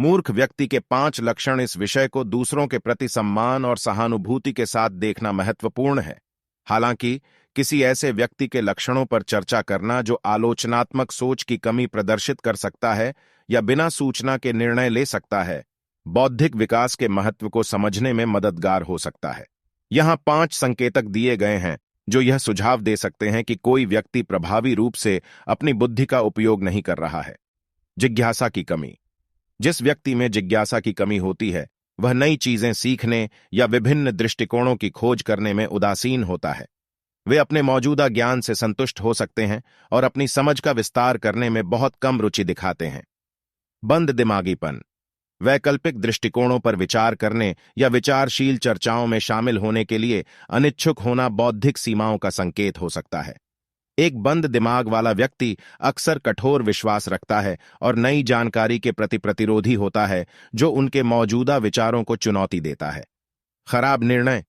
मूर्ख व्यक्ति के 5 लक्षण। इस विषय को दूसरों के प्रति सम्मान और सहानुभूति के साथ देखना महत्वपूर्ण है। हालांकि किसी ऐसे व्यक्ति के लक्षणों पर चर्चा करना जो आलोचनात्मक सोच की कमी प्रदर्शित कर सकता है या बिना सूचना के निर्णय ले सकता है, बौद्धिक विकास के महत्व को समझने में मददगार हो सकता है। यहाँ 5 संकेतक दिए गए हैं जो यह सुझाव दे सकते हैं कि कोई व्यक्ति प्रभावी रूप से अपनी बुद्धि का उपयोग नहीं कर रहा है। जिज्ञासा की कमी। जिस व्यक्ति में जिज्ञासा की कमी होती है, वह नई चीजें सीखने या विभिन्न दृष्टिकोणों की खोज करने में उदासीन होता है। वे अपने मौजूदा ज्ञान से संतुष्ट हो सकते हैं और अपनी समझ का विस्तार करने में बहुत कम रुचि दिखाते हैं। बंद दिमागीपन। वैकल्पिक दृष्टिकोणों पर विचार करने या विचारशील चर्चाओं में शामिल होने के लिए अनिच्छुक होना बौद्धिक सीमाओं का संकेत हो सकता है। एक बंद दिमाग वाला व्यक्ति अक्सर कठोर विश्वास रखता है और नई जानकारी के प्रति प्रतिरोधी होता है, जो उनके मौजूदा विचारों को चुनौती देता है। खराब निर्णय।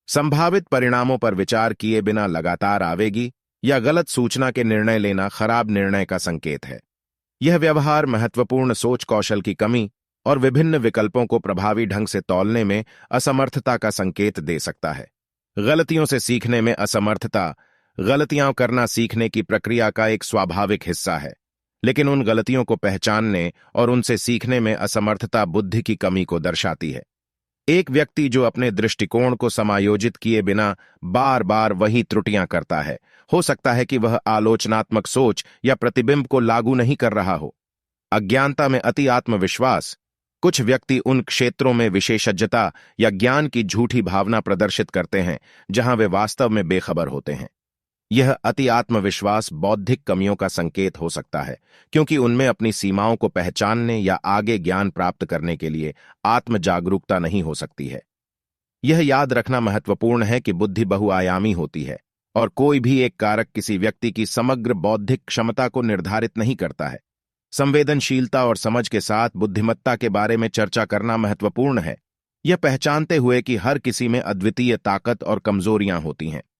संभावित परिणामों पर विचार किए बिना लगातार आवेगी या गलत सूचना के निर्णय लेना खराब निर्णय का संकेत है। यह व्यवहार महत्वपूर्ण सोच कौशल की कमी और विभिन्न विकल्पों को प्रभावी ढंग से तौलने में असमर्थता का संकेत दे सकता है। गलतियों से सीखने में असमर्थता। गलतियां करना सीखने की प्रक्रिया का एक स्वाभाविक हिस्सा है, लेकिन उन गलतियों को पहचानने और उनसे सीखने में असमर्थता बुद्धि की कमी को दर्शाती है। एक व्यक्ति जो अपने दृष्टिकोण को समायोजित किए बिना बार बार वही त्रुटियां करता है, हो सकता है कि वह आलोचनात्मक सोच या प्रतिबिंब को लागू नहीं कर रहा हो। अज्ञानता में अति आत्मविश्वास। कुछ व्यक्ति उन क्षेत्रों में विशेषज्ञता या ज्ञान की झूठी भावना प्रदर्शित करते हैं जहां वे वास्तव में बेखबर होते हैं। यह अति आत्मविश्वास बौद्धिक कमियों का संकेत हो सकता है, क्योंकि उनमें अपनी सीमाओं को पहचानने या आगे ज्ञान प्राप्त करने के लिए आत्म जागरूकता नहीं हो सकती है। यह याद रखना महत्वपूर्ण है कि बुद्धि बहुआयामी होती है और कोई भी एक कारक किसी व्यक्ति की समग्र बौद्धिक क्षमता को निर्धारित नहीं करता है। संवेदनशीलता और समझ के साथ बुद्धिमत्ता के बारे में चर्चा करना महत्वपूर्ण है, यह पहचानते हुए कि हर किसी में अद्वितीय ताकत और कमजोरियां होती हैं।